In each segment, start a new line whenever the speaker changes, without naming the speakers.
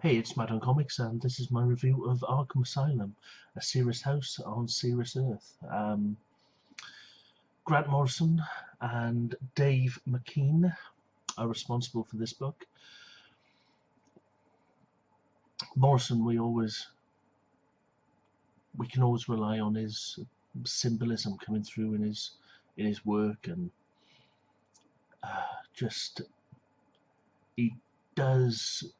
Hey, it's Mad on Comics, and this is my review of Arkham Asylum, a serious house on serious earth. Grant Morrison and Dave McKean are responsible for this book. Morrison, we can always rely on his symbolism coming through in his work, and just he does.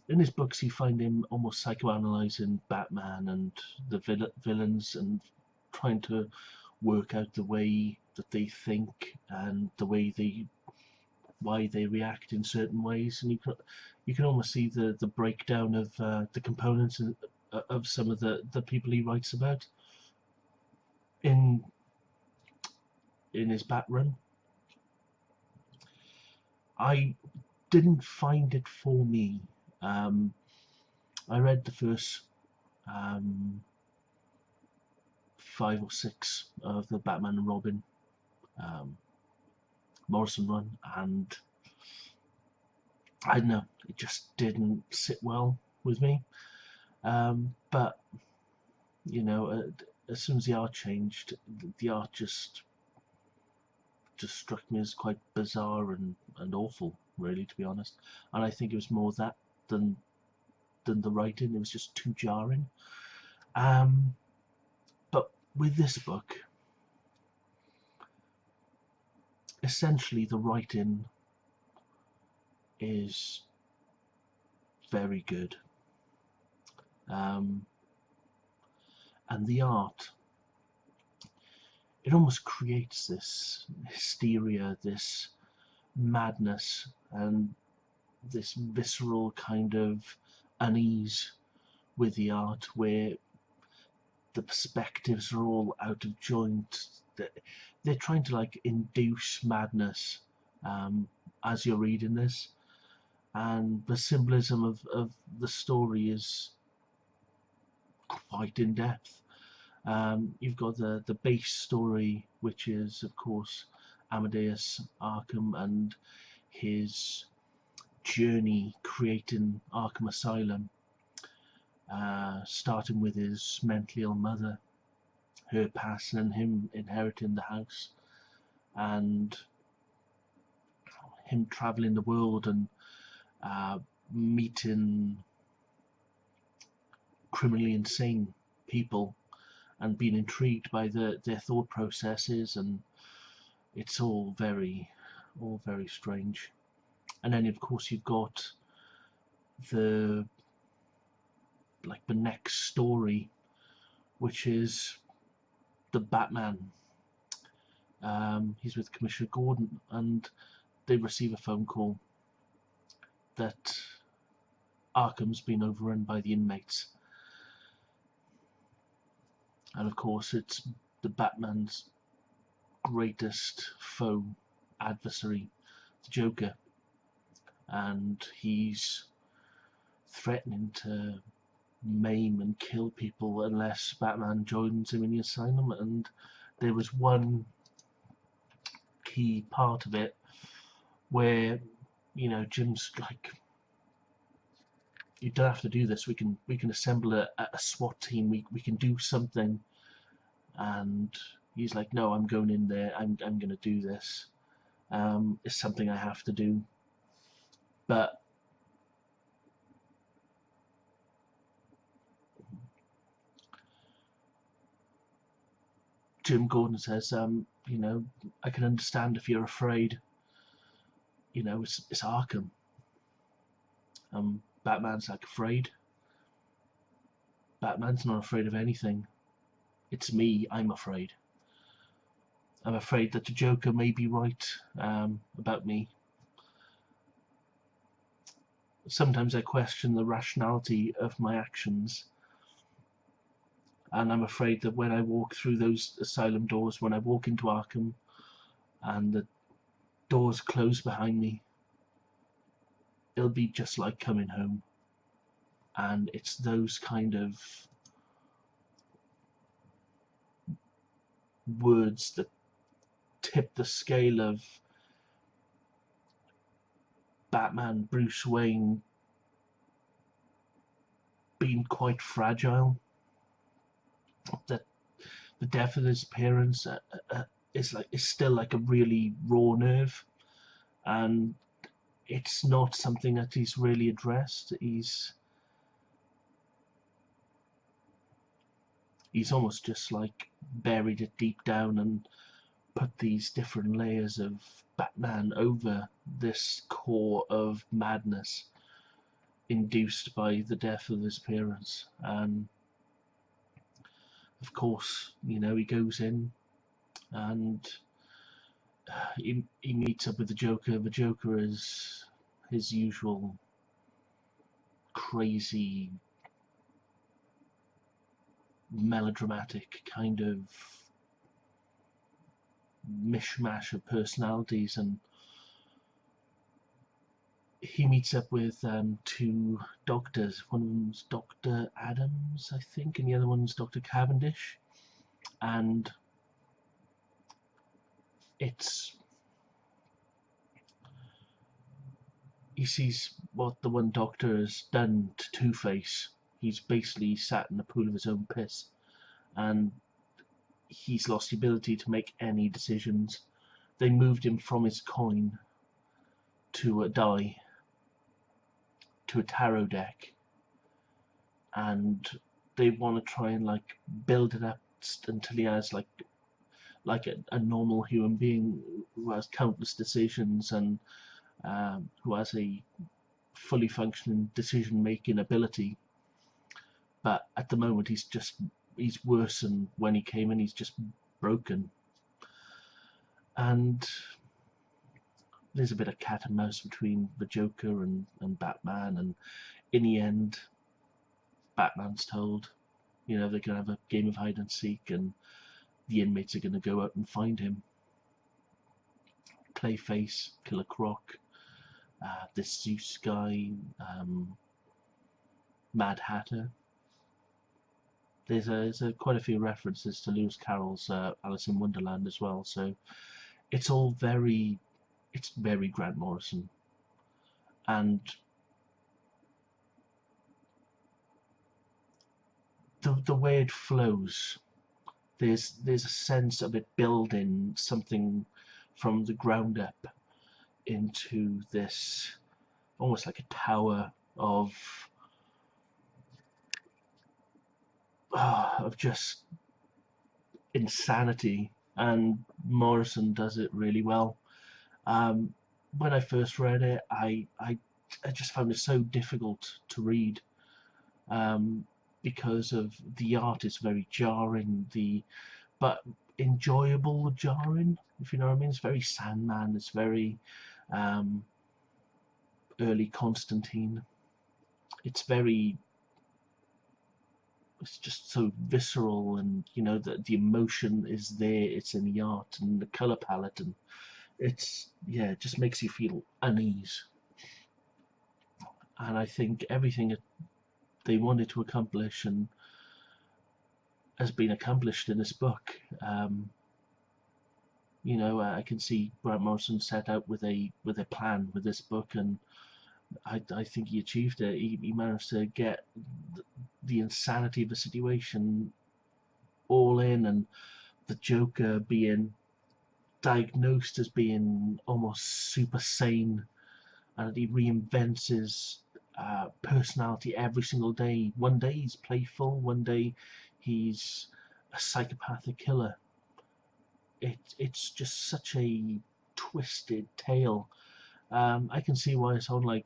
In his books, you find him almost psychoanalyzing Batman and the villains, and trying to work out the way that they think and why they react in certain ways. And you can almost see the breakdown of the components of some of the people he writes about in his Bat run. I didn't find it for me. I read the first 5 or 6 of the Batman and Robin Morrison run, and I don't know, it just didn't sit well with me. But you know, as soon as the art changed, the art just struck me as quite bizarre and awful, really, to be honest. And I think it was more that than the writing. It was just too jarring. But with this book, essentially the writing is very good, and the art, it almost creates this hysteria, this madness, and this visceral kind of unease with the art, where the perspectives are all out of joint. They're trying to like induce madness as you're reading this, and the symbolism of the story is quite in depth. You've got the base story, which is of course Amadeus Arkham and his journey creating Arkham Asylum, starting with his mentally ill mother, her passing and him inheriting the house, and him traveling the world and meeting criminally insane people and being intrigued by their thought processes, and it's all very strange. And then of course you've got the next story, which is the Batman. He's with Commissioner Gordon, and they receive a phone call that Arkham's been overrun by the inmates. And of course it's the Batman's greatest foe, adversary, the Joker, and he's threatening to maim and kill people unless Batman joins him in the asylum. And there was one key part of it where, you know, Jim's like, you don't have to do this, we can assemble a SWAT team, we can do something. And he's like, no, I'm going in there, I'm going to do this. It's something I have to do. But Jim Gordon says, you know, I can understand if you're afraid. You know, it's Arkham. Batman's like, afraid? Batman's not afraid of anything. It's me, I'm afraid. I'm afraid that the Joker may be right about me. Sometimes I question the rationality of my actions, and I'm afraid that when I walk through those asylum doors, when I walk into Arkham and the doors close behind me, it'll be just like coming home. And it's those kind of words that tip the scale of Batman, Bruce Wayne quite fragile. That the death of his parents is still like a really raw nerve, and it's not something that he's really addressed. He's almost just like buried it deep down and put these different layers of Batman over this core of madness induced by the death of his parents. And of course, you know, he goes in and he meets up with the Joker. The Joker is his usual crazy, melodramatic kind of mishmash of personalities, and he meets up with two doctors. One of them's Dr. Adams, I think, and the other one's Dr. Cavendish. And he sees what the one doctor has done to Two-Face. He's basically sat in a pool of his own piss, and he's lost the ability to make any decisions. They moved him from his coin to a die, to a tarot deck, and they want to try and like build it up until he has like a normal human being who has countless decisions and who has a fully functioning decision-making ability. But at the moment he's worse than when he came in. He's just broken, and there's a bit of cat and mouse between the Joker and Batman, and in the end Batman's told, you know, they're going to have a game of hide and seek and the inmates are going to go out and find him. Clayface, Killer Croc, this Zeus guy, Mad Hatter. There's quite a few references to Lewis Carroll's Alice in Wonderland as well, so it's very Grant Morrison. And the way it flows, there's a sense of it building something from the ground up into this almost like a tower of just insanity, and Morrison does it really well. When I first read it, I just found it so difficult to read, because of the art is very jarring, but enjoyable jarring, if you know what I mean. It's very Sandman, it's very early Constantine. It's just so visceral, and you know that the emotion is there, it's in the art and the color palette, and it just makes you feel unease. And I think everything that they wanted to accomplish and has been accomplished in this book. You know, I can see Grant Morrison set out with a plan with this book, and I think he achieved it. He managed to get the insanity of the situation all in, and the Joker being diagnosed as being almost super sane, and he reinvents his personality every single day. One day he's playful, one day he's a psychopathic killer. It's just such a twisted tale. I can see why it's on like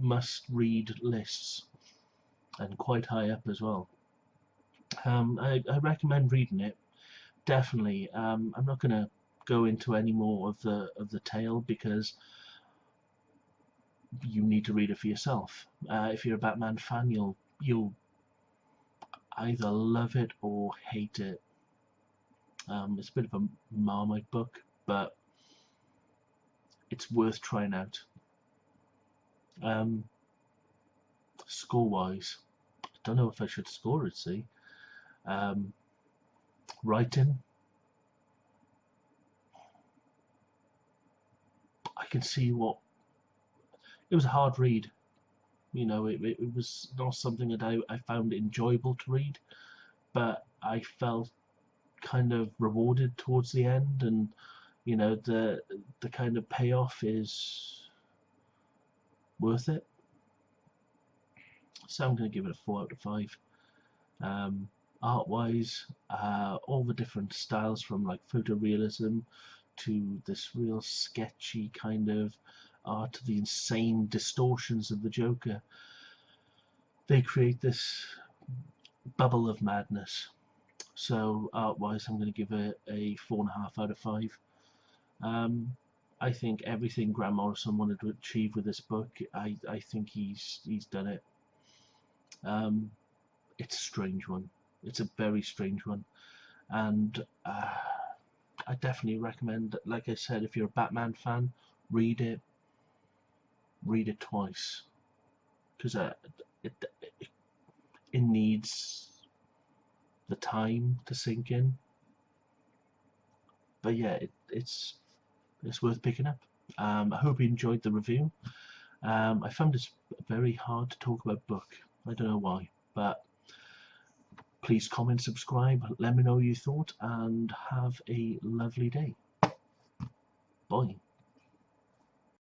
must-read lists and quite high up as well. I recommend reading it, definitely. I'm not going to go into any more of the tale because you need to read it for yourself. If you're a Batman fan, you'll either love it or hate it. It's a bit of a Marmite book, but it's worth trying out. Score-wise, I don't know if I should score it, see. Writing, I can see what... It was a hard read. You know, it was not something that I found enjoyable to read, but I felt kind of rewarded towards the end, and you know, the kind of payoff is worth it. So I'm going to give it a 4 out of 5. Art-wise, all the different styles, from like photorealism to this real sketchy kind of art to the insane distortions of the Joker, they create this bubble of madness. So art-wise, I'm going to give it a 4.5 out of 5. I think everything Grant Morrison wanted to achieve with this book, I think he's done it. It's a strange one. It's a very strange one, and I definitely recommend. Like I said, if you're a Batman fan, read it. Read it twice, because it needs the time to sink in. But yeah, it's worth picking up. I hope you enjoyed the review. I found this very hard to talk about book. I don't know why, but please comment, subscribe, let me know your thought, and have a lovely day. Bye.